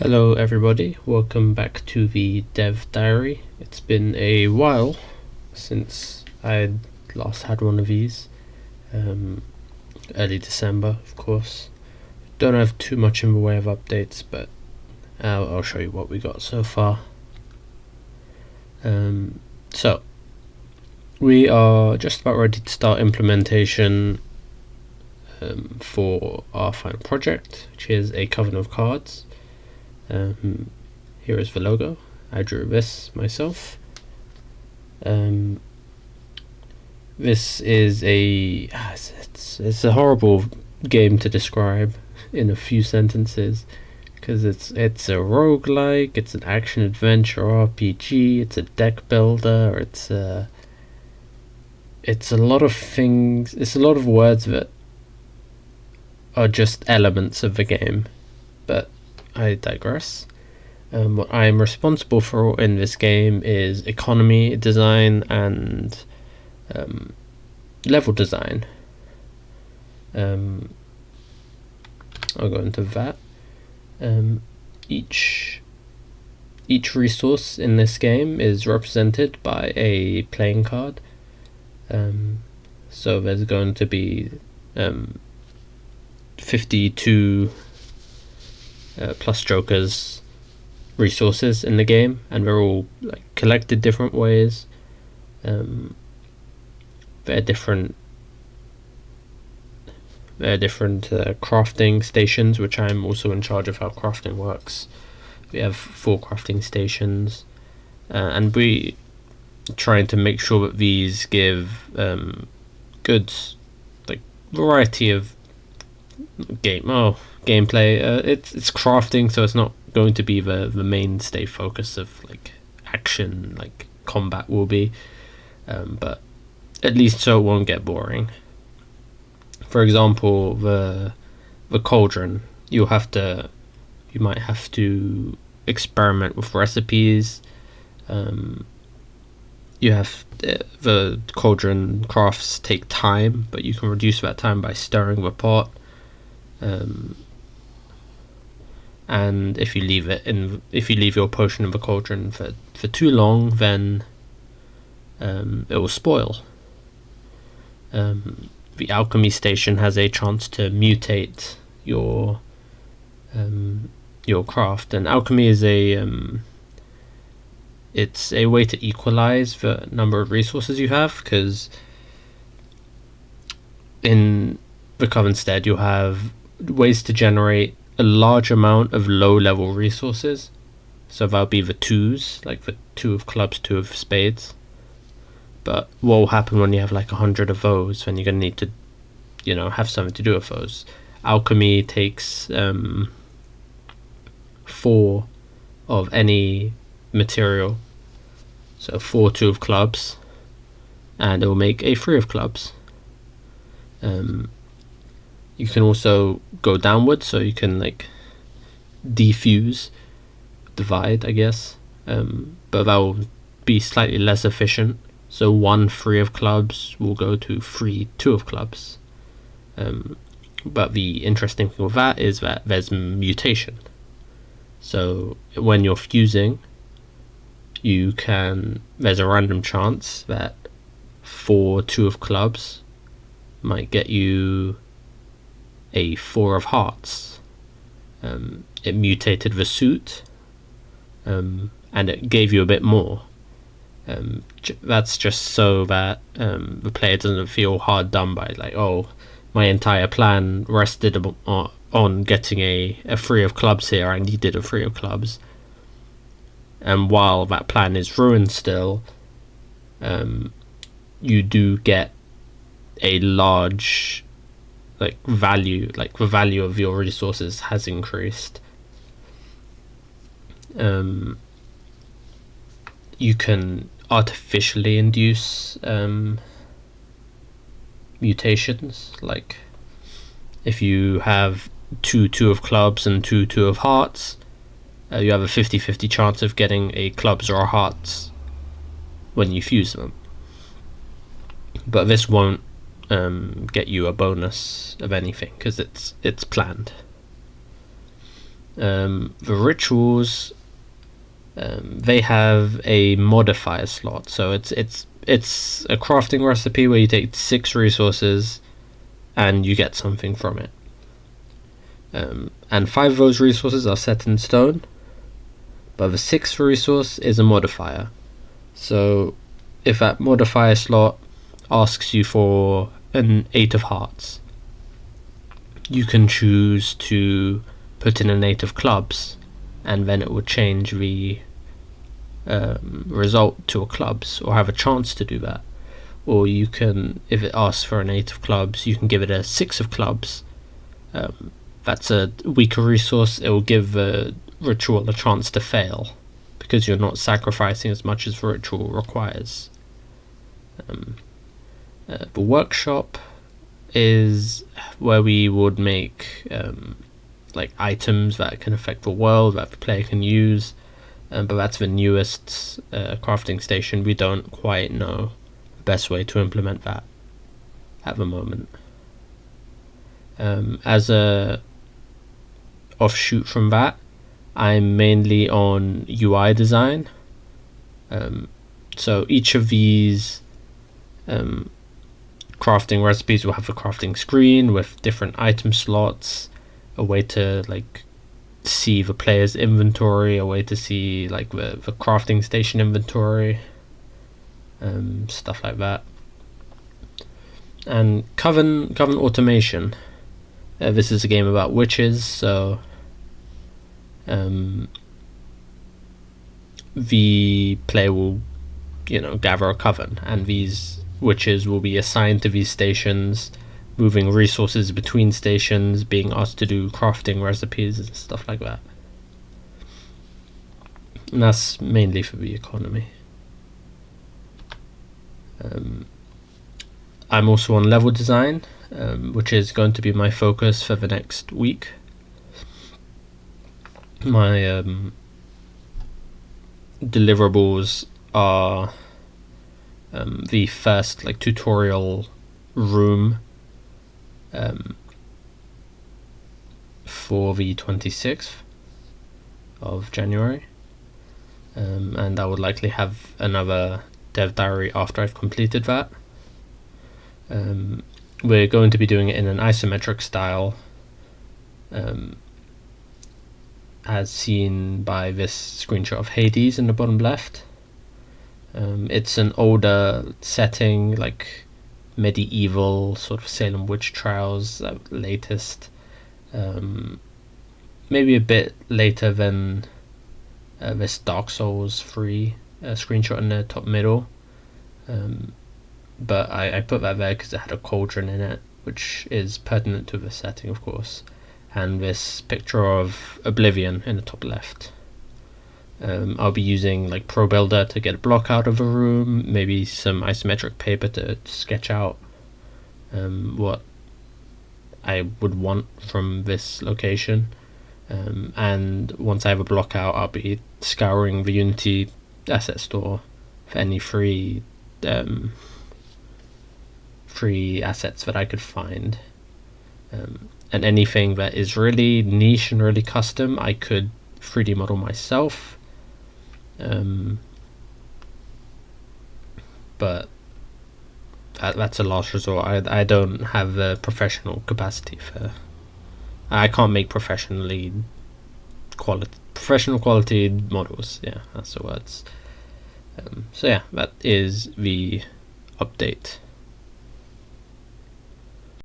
Hello everybody, welcome back to the Dev Diary. It's been a while since I last had one of these, early December of course. Don't have too much in the way of updates, but I'll show you what we got so far. So we are just about ready to start implementation for our final project, which is a Coven of Cards. Here is the logo. I drew this myself. This is it's a horrible game to describe in a few sentences, because it's a roguelike, it's an action adventure RPG, it's a deck builder, it's a lot of things. It's a lot of words that are just elements of the game, but I digress. What I am responsible for in this game is economy design and level design. I'll go into that. Each resource in this game is represented by a playing card. So there's going to be 52 plus jokers resources in the game, and they're all collected different ways. They're different crafting stations, which I'm also in charge of how crafting works. We have 4 crafting stations, and we trying to make sure that these give good variety of gameplay. It's crafting, so it's not going to be the mainstay focus of action combat will be, but at least so it won't get boring. For example, the cauldron, you might have to experiment with recipes. You have the cauldron crafts take time, but you can reduce that time by stirring the pot. And if you leave your potion in the cauldron for too long, then it will spoil. The alchemy station has a chance to mutate your craft, and alchemy is it's a way to equalize the number of resources you have, because in the Covenstead you have ways to generate a large amount of low-level resources. So that'll be the 2s, like the 2 of clubs, 2 of spades. But what will happen when you have 100 of those? Then you're going to need to, have something to do with those. Alchemy takes 4 of any material. So 4 2 of clubs, and it will make a 3 of clubs. You can also go downwards, so you can divide, I guess, but that will be slightly less efficient. So 1 3 of clubs will go to 3 2 of clubs. But the interesting thing with that is that there's mutation. So when you're fusing, there's a random chance that 4 2 of clubs might get you a 4 of hearts. It mutated the suit, and it gave you a bit more. That's just so that the player doesn't feel hard done by my entire plan rested on getting a 3 of clubs here. I needed a 3 of clubs, and while that plan is ruined still, you do get a large value, the value of your resources has increased. You can artificially induce mutations, if you have 2 2 of clubs and 2 2 of hearts, you have a 50-50 chance of getting a clubs or a hearts when you fuse them. But this won't get you a bonus of anything because it's planned. The rituals, they have a modifier slot, so it's a crafting recipe where you take 6 resources and you get something from it. And 5 of those resources are set in stone, but the 6th resource is a modifier. So if that modifier slot asks you for an 8 of hearts, you can choose to put in an 8 of clubs, and then it will change the result to a clubs, or have a chance to do that. Or you can, if it asks for an 8 of clubs, you can give it a 6 of clubs. That's a weaker resource. It will give the ritual a chance to fail, because you're not sacrificing as much as the ritual requires. The workshop is where we would make like items that can affect the world that the player can use, but that's the newest crafting station. We don't quite know the best way to implement that at the moment. As a offshoot from that, I'm mainly on UI design. So each of these crafting recipes will have a crafting screen with different item slots, a way to like see the player's inventory, a way to see like the crafting station inventory, stuff like that. And Coven Automation. This is a game about witches, so the player will, gather a coven, and these witches will be assigned to these stations, moving resources between stations, being asked to do crafting recipes and stuff like that. And that's mainly for the economy. I'm also on level design, which is going to be my focus for the next week. My deliverables are the first tutorial room for the 26th of January, and I would likely have another dev diary after I've completed that. We're going to be doing it in an isometric style, as seen by this screenshot of Hades in the bottom left. It's an older setting, like medieval, sort of Salem witch trials, latest. Maybe a bit later than this Dark Souls 3 screenshot in the top middle. But I put that there because it had a cauldron in it, which is pertinent to the setting, of course. And this picture of Oblivion in the top left. I'll be using Pro Builder to get a block out of a room, maybe some isometric paper to sketch out what I would want from this location. And once I have a block out, I'll be scouring the Unity asset store for any free assets that I could find. And anything that is really niche and really custom, I could 3D model myself. But that's a last resort. I don't have the professional capacity for. I can't make professional quality models. Yeah, that's the words. So yeah, that is the update.